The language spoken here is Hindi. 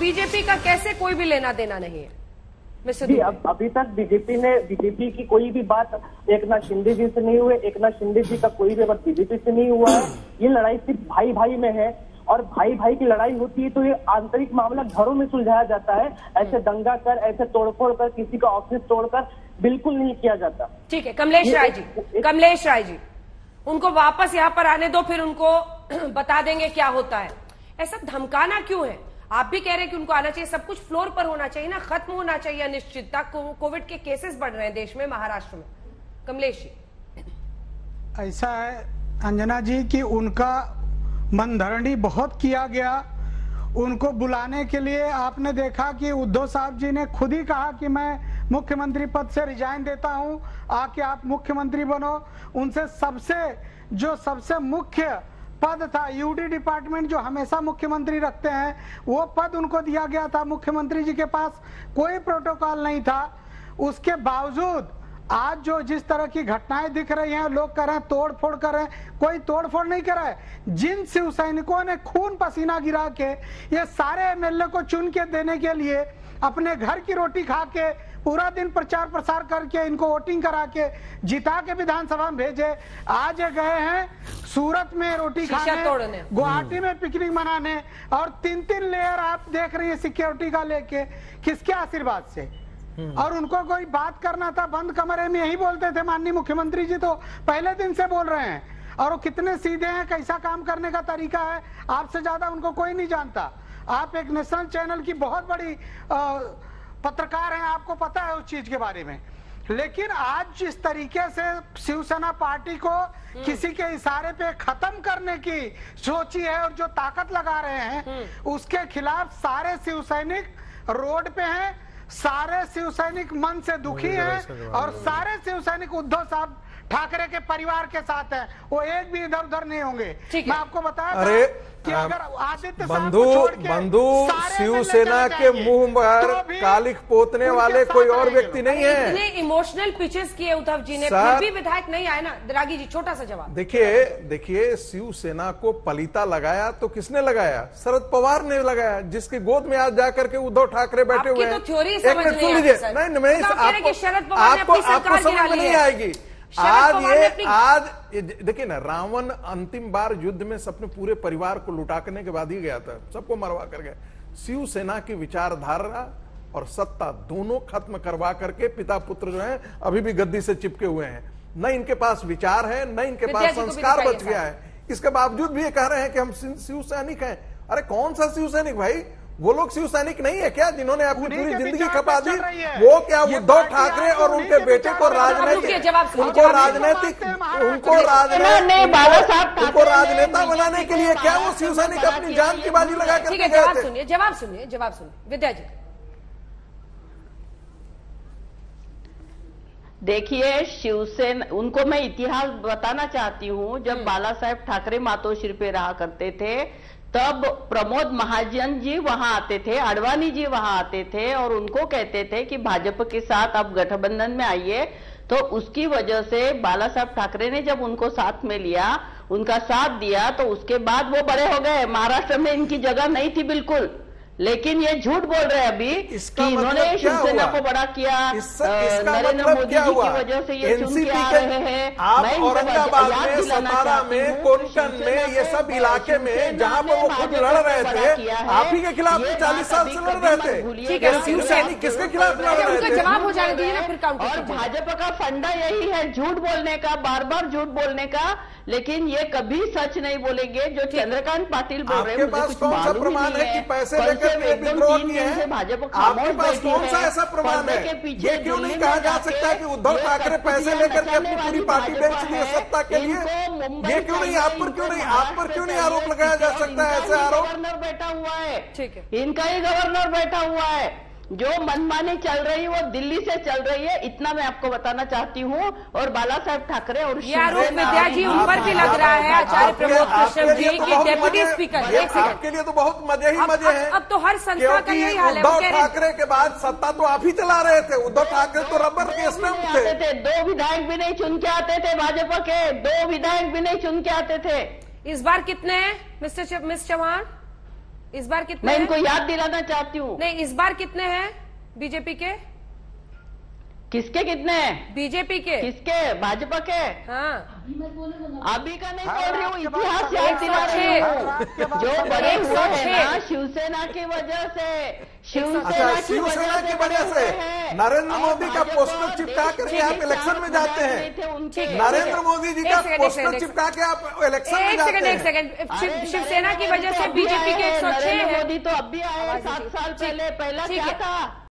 बीजेपी का कैसे कोई भी लेना देना नहीं है मिस्टर जी, दुबे? अभी तक बीजेपी की कोई भी बात एकनाथ शिंदे जी से नहीं हुए, एकनाथ शिंदे जी का कोई भी बात बीजेपी से नहीं हुआ है। ये लड़ाई सिर्फ भाई भाई में है, और भाई भाई की लड़ाई होती है तो ये आंतरिक मामला घरों में सुलझाया जाता है। ऐसे दंगा कर, ऐसे तोड़फोड़ कर, किसी का ऑफिस तोड़कर बिल्कुल नहीं किया जाता। ठीक है, कमलेश राय जी, उनको वापस यहाँ पर आने दो, फिर उनको बता देंगे क्या होता है। ऐसा धमकाना क्यों है? आप भी कह रहे हैं कि उनको आना चाहिए, सब कुछ फ्लोर पर होना चाहिए ना, खत्म होना चाहिए अनिश्चितता। कोविड के केसेस बढ़ रहे हैं देश में, महाराष्ट्र में। कमलेश जी, ऐसा है अंजना जी कि उनका मनधरणी बहुत किया गया। उनको बुलाने के लिए आपने देखा कि उद्धव साहब जी ने खुद ही कहा कि मैं मुख्यमंत्री पद से रिजाइन देता हूं, आके आप मुख्यमंत्री बनो। उनसे सबसे मुख्य पद था यूडी डिपार्टमेंट, जो हमेशा मुख्यमंत्री रखते हैं, वो पद उनको दिया गया था। मुख्यमंत्री जी के पास कोई प्रोटोकॉल नहीं था। उसके बावजूद आज जो जिस तरह की घटनाएं दिख रही हैं, लोग कर रहे हैं तोड़ फोड़ कर रहे हैं, कोई तोड़ फोड़ नहीं कर रहा है। जिन शिव सैनिकों ने खून पसीना गिरा के ये सारे एमएलए को चुन के देने के लिए अपने घर की रोटी खा के पूरा दिन प्रचार प्रसार करके इनको वोटिंग करा के जिता के विधानसभा में भेजे, आज ये गए हैं सूरत में रोटी खाने, गुवाहाटी में पिकनिक मनाने, और 3-3 लेयर आप देख रही है सिक्योरिटी का लेके। किसके आशीर्वाद से? और उनको कोई बात करना था बंद कमरे में, यही बोलते थे माननीय मुख्यमंत्री जी, तो पहले दिन से बोल रहे हैं। और वो कितने सीधे हैं, कैसा काम करने का तरीका है, आपसे ज्यादा उनको कोई नहीं जानता। आप एक नेशनल चैनल की बहुत बड़ी पत्रकार हैं, आपको पता है उस चीज के बारे में। लेकिन आज जिस तरीके से शिवसेना पार्टी को किसी के इशारे पे खत्म करने की सोची है और जो ताकत लगा रहे हैं, उसके खिलाफ सारे शिव सैनिक रोड पे हैं, सारे शिव सैनिक मन से दुखी हैं, और सारे शिव सैनिक उद्धव साहब ठाकरे के परिवार के साथ हैं। वो एक भी इधर उधर नहीं होंगे। मैं आपको बताया कि अगर आदित्य बंधु शिवसेना के मुंह पर कालिख पोतने वाले कोई और व्यक्ति नहीं है। इतने इमोशनल पिचेस किए उद्धव जी ने, फिर भी विधायक नहीं आए ना। रागी जी, छोटा सा जवाब। देखिए शिवसेना को पलीता लगाया तो किसने लगाया? शरद पवार ने लगाया, जिसकी गोद में आज जाकर के उद्धव ठाकरे बैठे हुए हैं। तो थ्योरी समझ नहीं नहीं, आपको समझ में नहीं आएगी। आज देखिए ना, रावण अंतिम बार युद्ध में अपने पूरे परिवार को लुटाने के बाद ही गया था, सबको मरवा कर गया। शिवसेना की विचारधारा और सत्ता दोनों खत्म करवा करके पिता पुत्र जो हैं अभी भी गद्दी से चिपके हुए हैं। न इनके पास विचार है, न इनके पास संस्कार बच गया है। इसके बावजूद भी ये कह रहे हैं कि हम शिव सैनिक हैं। अरे कौन सा शिव सैनिक भाई? वो लोग शिव सैनिक नहीं है क्या जिन्होंने अपनी पूरी जिंदगी खपा दी? वो क्या उद्धव ठाकरे और उनके बेटे को राजनेता बनाने के लिए क्या वो शिव सैनिक अपनी जान की बाजी लगा कर गए थे? जवाब सुनिए विद्या जी। देखिए, शिवसेना, उनको मैं इतिहास बताना चाहती हूँ। जब बाला साहेब ठाकरे मातोश्री पे रहा करते थे, तब प्रमोद महाजन जी वहां आते थे, आडवाणी जी वहां आते थे, और उनको कहते थे कि भाजपा के साथ आप गठबंधन में आइए। तो उसकी वजह से बाला साहब ठाकरे ने जब उनको साथ में लिया, उनका साथ दिया, तो उसके बाद वो बड़े हो गए। महाराष्ट्र में इनकी जगह नहीं थी बिल्कुल। लेकिन ये झूठ बोल रहे हैं अभी कि इन्होंने शिवसेना को बड़ा किया, नरेंद्र मोदी जी की वजह से ये चुन के आ रहे हैं। आप औरंगाबाद में, सतारा में, कोंकण में, ये सब इलाके में जहां पर वो खुद लड़ रहे थे, आप ही के खिलाफ 40 साल से लड़ रहे थे। शिवसैनिक किसके खिलाफ लड़ रहे थे? जवाब हो जाएगा फिर। और भाजपा का फंडा यही है, झूठ बोलने का, बार बार झूठ बोलने का। लेकिन ये कभी सच नहीं बोलेंगे जो चंद्रकांत पाटिल बोल रहे हैं। आपके पास कौन सा प्रमाण है कि पैसे लेकर विद्रोह किए हैं? आपके पास कौन सा ऐसा प्रमाण है? ये क्यों नहीं कहा जा सकता कि उद्धव ठाकरे पैसे लेकर के अपनी पूरी पार्टी बेच दी है सत्ता के लिए? ये क्यों नहीं, आप पर क्यों नहीं आरोप लगाया जा सकता है ऐसे आरोप? गवर्नर बैठा हुआ है, इनका ही गवर्नर बैठा हुआ है। जो मनमानी चल रही है वो दिल्ली से चल रही है, इतना मैं आपको बताना चाहती हूँ। और बाला साहब ठाकरे और विद्या जी उन पर भी लग रहा है, आचार्य प्रमोद कश्यप जी की डेप्यूटी स्पीकर। आपके लिए तो बहुत मजे ही मजे हैं। अब तो हर संस्था का यही हाल है। उद्धव ठाकरे के बाद सत्ता तो आप ही चला रहे थे। उद्धव ठाकरे तो रबर केस में थे। 2 विधायक भी नहीं चुन के आते थे भाजपा के, 2 विधायक भी नहीं चुन के आते थे। इस बार कितने हैं मिस चौहान? इस बार कितने मैं हैं? इनको याद दिलाना चाहती हूँ। नहीं, इस बार कितने हैं बीजेपी के? किसके कितने हैं? बीजेपी के। किसके? भाजपा के? हाँ, अभी का नहीं बोल रही हूँ, इतिहास याद दिला रही हूँ। जो बड़े हुए हैं ना शिवसेना की वजह से, अच्छा, शिवसेना की वजह से नरेंद्र मोदी का पोस्टर चिपका करके आप इलेक्शन में जाते हैं। नरेंद्र मोदी जी का पोस्टर चिपका के आप इलेक्शन में जाते हैं। एक सेकंड, शिवसेना की वजह से बीजेपी के 106 नरेंद्र है। मोदी तो अब भी आए 7 साल पहले, पहला क्या था?